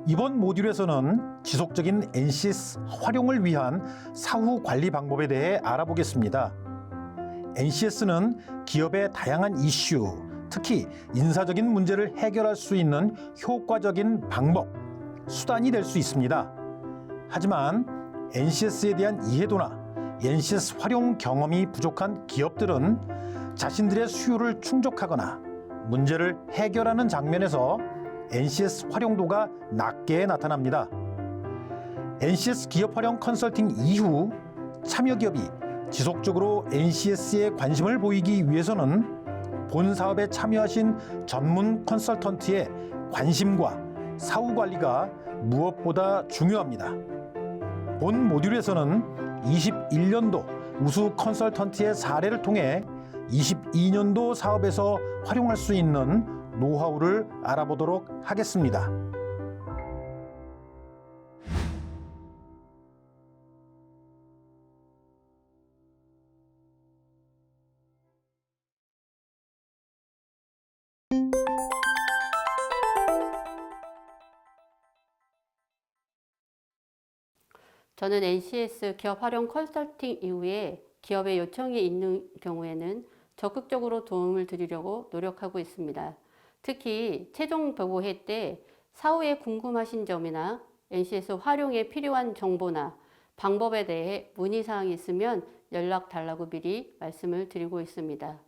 이번 모듈에서는 지속적인 NCS 활용을 위한 사후 관리 방법에 대해 알아보겠습니다. NCS는 기업의 다양한 이슈, 특히 인사적인 문제를 해결할 수 있는 효과적인 방법, 수단이 될 수 있습니다. 하지만 NCS에 대한 이해도나 NCS 활용 경험이 부족한 기업들은 자신들의 수요를 충족하거나 문제를 해결하는 장면에서 NCS 활용도가 낮게 나타납니다. NCS 기업 활용 컨설팅 이후 참여 기업이 지속적으로 NCS에 관심을 보이기 위해서는 본 사업에 참여하신 전문 컨설턴트의 관심과 사후 관리가 무엇보다 중요합니다. 본 모듈에서는 21년도 우수 컨설턴트의 사례를 통해 22년도 사업에서 활용할 수 있는 노하우를 알아보도록 하겠습니다. 저는 NCS 기업 활용 컨설팅 이후에 기업의 요청이 있는 경우에는 적극적으로 도움을 드리려고 노력하고 있습니다. 특히 최종 보고회 때 사후에 궁금하신 점이나 NCS 활용에 필요한 정보나 방법에 대해 문의사항이 있으면 연락 달라고 미리 말씀을 드리고 있습니다.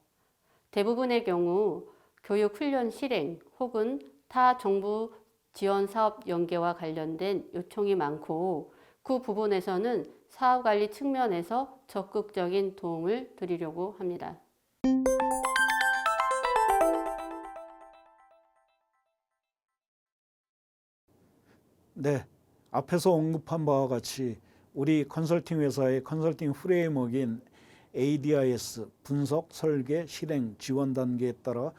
대부분의 경우 교육 훈련 실행 혹은 타 정부 지원 사업 연계와 관련된 요청이 많고 그 부분에서는 사업관리 측면에서 적극적인 도움을 드리려고 합니다. 네, 앞에서 언급한 바와 같이 우리 컨설팅 회사의 컨설팅 프레임워크인 ADIS 분석, 설계, 실행, 지원 단계에 따라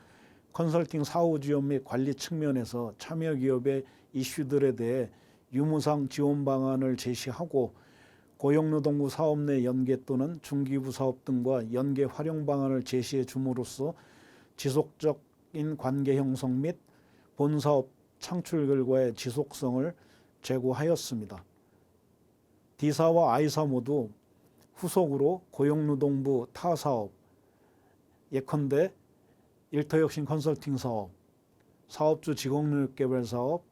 컨설팅 사후 지원 및 관리 측면에서 참여 기업의 이슈들에 대해 유무상 지원 방안을 제시하고 고용노동부 사업 내 연계 또는 중기부 사업 등과 연계 활용 방안을 제시해 줌으로써 지속적인 관계 형성 및 본사업 창출 결과의 지속성을 제고하였습니다. D사와 I사 모두 후속으로 고용노동부 타 사업, 예컨대 일터혁신 컨설팅 사업, 사업주 직업능력 개발 사업,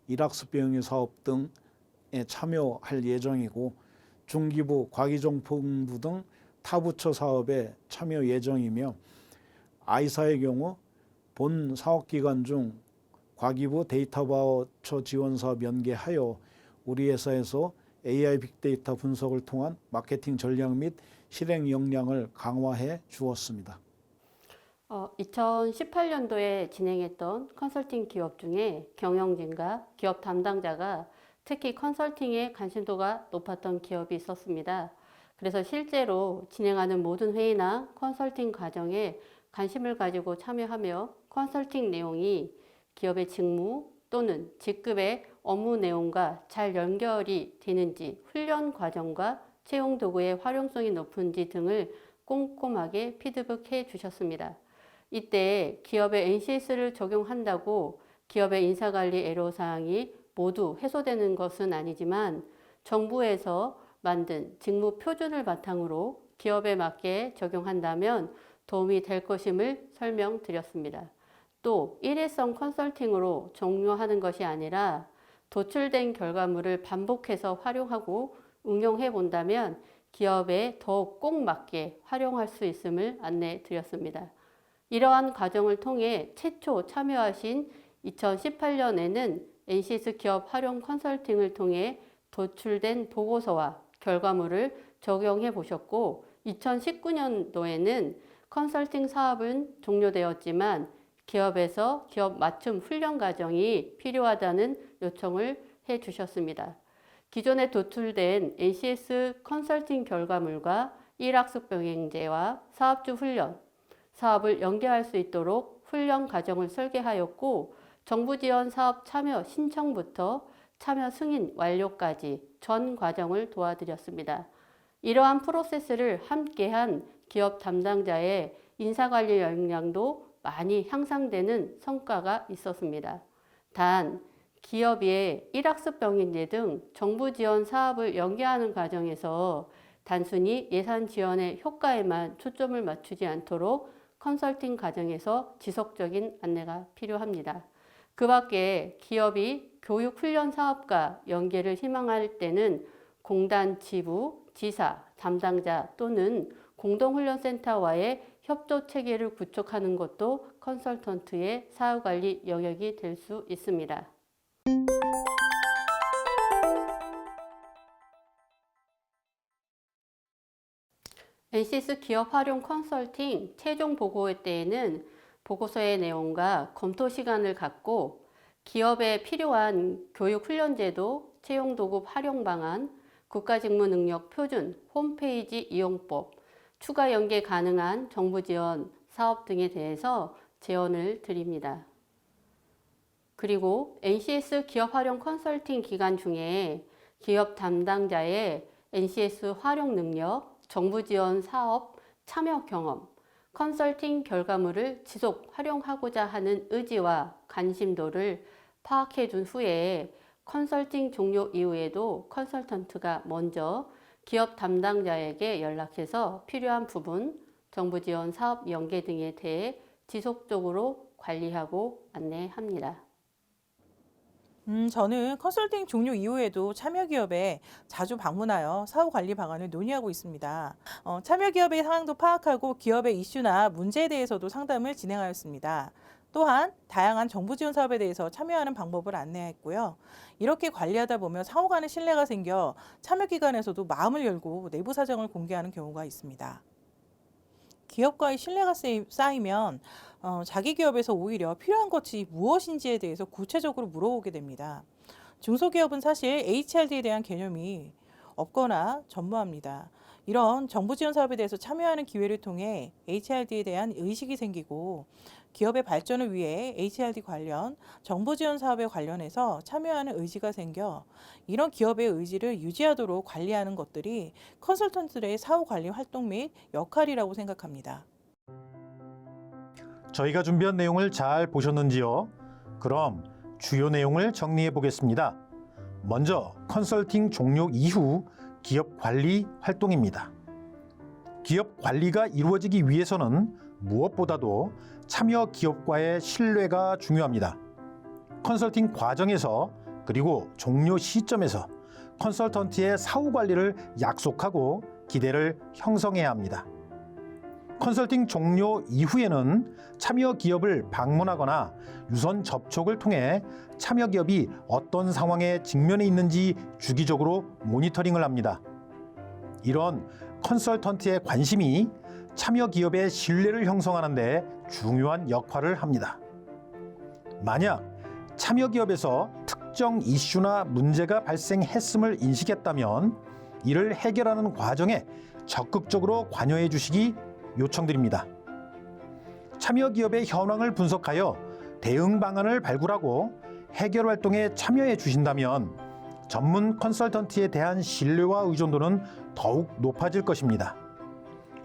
일학습 병행 사업 등에 참여할 예정이고 중기부, 과기정통부 등 타부처 사업에 참여 예정이며 I사의 경우 본 사업기간 중 과기부 데이터 바우처 지원 사업 연계하여 우리 회사에서 AI 빅데이터 분석을 통한 마케팅 전략 및 실행 역량을 강화해 주었습니다. 2018년도에 진행했던 컨설팅 기업 중에 경영진과 기업 담당자가 특히 컨설팅에 관심도가 높았던 기업이 있었습니다. 그래서 실제로 진행하는 모든 회의나 컨설팅 과정에 관심을 가지고 참여하며 컨설팅 내용이 기업의 직무 또는 직급의 업무 내용과 잘 연결이 되는지, 훈련 과정과 채용 도구의 활용성이 높은지 등을 꼼꼼하게 피드백해 주셨습니다. 이때 기업의 NCS를 적용한다고 기업의 인사관리 애로사항이 모두 해소되는 것은 아니지만 정부에서 만든 직무 표준을 바탕으로 기업에 맞게 적용한다면 도움이 될 것임을 설명드렸습니다. 또 일회성 컨설팅으로 종료하는 것이 아니라 도출된 결과물을 반복해서 활용하고 응용해 본다면 기업에 더욱 꼭 맞게 활용할 수 있음을 안내 드렸습니다. 이러한 과정을 통해 최초 참여하신 2018년에는 NCS 기업 활용 컨설팅을 통해 도출된 보고서와 결과물을 적용해 보셨고 2019년도에는 컨설팅 사업은 종료되었지만 기업에서 기업 맞춤 훈련 과정이 필요하다는 요청을 해 주셨습니다. 기존에 도출된 NCS 컨설팅 결과물과 일학습 병행제와 사업주 훈련, 사업을 연계할 수 있도록 훈련 과정을 설계하였고 정부 지원 사업 참여 신청부터 참여 승인 완료까지 전 과정을 도와드렸습니다. 이러한 프로세스를 함께한 기업 담당자의 인사관리 역량도 많이 향상되는 성과가 있었습니다. 단 기업의 일학습 병행제 등 정부 지원 사업을 연계하는 과정에서 단순히 예산 지원의 효과에만 초점을 맞추지 않도록 컨설팅 과정에서 지속적인 안내가 필요합니다. 그 밖에 기업이 교육훈련 사업과 연계를 희망할 때는 공단 지부, 지사, 담당자 또는 공동훈련센터와의 협조 체계를 구축하는 것도 컨설턴트의 사후관리 영역이 될 수 있습니다. NCS 기업 활용 컨설팅 최종 보고회 때에는 보고서의 내용과 검토 시간을 갖고 기업에 필요한 교육 훈련 제도, 채용 도구 활용 방안, 국가직무 능력 표준, 홈페이지 이용법, 추가 연계 가능한 정부 지원 사업 등에 대해서 제언을 드립니다. 그리고 NCS 기업 활용 컨설팅 기간 중에 기업 담당자의 NCS 활용 능력, 정부 지원 사업 참여 경험, 컨설팅 결과물을 지속 활용하고자 하는 의지와 관심도를 파악해 준 후에 컨설팅 종료 이후에도 컨설턴트가 먼저 기업 담당자에게 연락해서 필요한 부분, 정부 지원 사업 연계 등에 대해 지속적으로 관리하고 안내합니다. 저는 컨설팅 종료 이후에도 참여 기업에 자주 방문하여 사후 관리 방안을 논의하고 있습니다. 참여 기업의 상황도 파악하고 기업의 이슈나 문제에 대해서도 상담을 진행하였습니다. 또한 다양한 정부 지원 사업에 대해서 참여하는 방법을 안내했고요. 이렇게 관리하다 보면 상호 간의 신뢰가 생겨 참여 기관에서도 마음을 열고 내부 사정을 공개하는 경우가 있습니다. 기업과의 신뢰가 쌓이면 자기 기업에서 오히려 필요한 것이 무엇인지에 대해서 구체적으로 물어보게 됩니다. 중소기업은 사실 HRD에 대한 개념이 없거나 전무합니다. 이런 정부 지원 사업에 대해서 참여하는 기회를 통해 HRD에 대한 의식이 생기고 기업의 발전을 위해 HRD 관련 정부 지원 사업에 관련해서 참여하는 의지가 생겨 이런 기업의 의지를 유지하도록 관리하는 것들이 컨설턴트들의 사후 관리 활동 및 역할이라고 생각합니다. 저희가 준비한 내용을 잘 보셨는지요? 그럼 주요 내용을 정리해 보겠습니다. 먼저 컨설팅 종료 이후 기업 관리 활동입니다. 기업 관리가 이루어지기 위해서는 무엇보다도 참여 기업과의 신뢰가 중요합니다. 컨설팅 과정에서 그리고 종료 시점에서 컨설턴트의 사후 관리를 약속하고 기대를 형성해야 합니다. 컨설팅 종료 이후에는 참여 기업을 방문하거나 유선 접촉을 통해 참여 기업이 어떤 상황에 직면해 있는지 주기적으로 모니터링을 합니다. 이런 컨설턴트의 관심이 참여 기업의 신뢰를 형성하는 데 중요한 역할을 합니다. 만약 참여 기업에서 특정 이슈나 문제가 발생했음을 인식했다면 이를 해결하는 과정에 적극적으로 관여해 주시기 요청드립니다. 참여 기업의 현황을 분석하여 대응 방안을 발굴하고 해결 활동에 참여해 주신다면 전문 컨설턴트에 대한 신뢰와 의존도는 더욱 높아질 것입니다.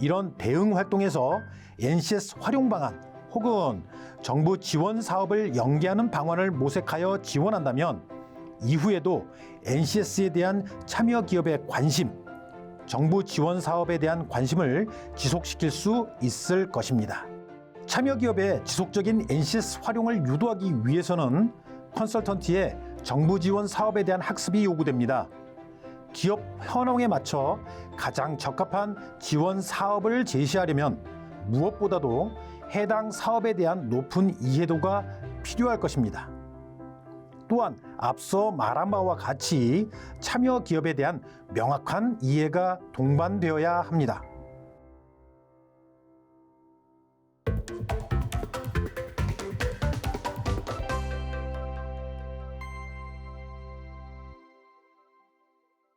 이런 대응 활동에서 NCS 활용 방안 혹은 정부 지원 사업을 연계하는 방안을 모색하여 지원한다면 이후에도 NCS에 대한 참여 기업의 관심, 정부 지원 사업에 대한 관심을 지속시킬 수 있을 것입니다. 참여 기업의 지속적인 NCS 활용을 유도하기 위해서는 컨설턴트의 정부 지원 사업에 대한 학습이 요구됩니다. 기업 현황에 맞춰 가장 적합한 지원 사업을 제시하려면 무엇보다도 해당 사업에 대한 높은 이해도가 필요할 것입니다. 또한 앞서 말한 바와 같이 참여 기업에 대한 명확한 이해가 동반되어야 합니다.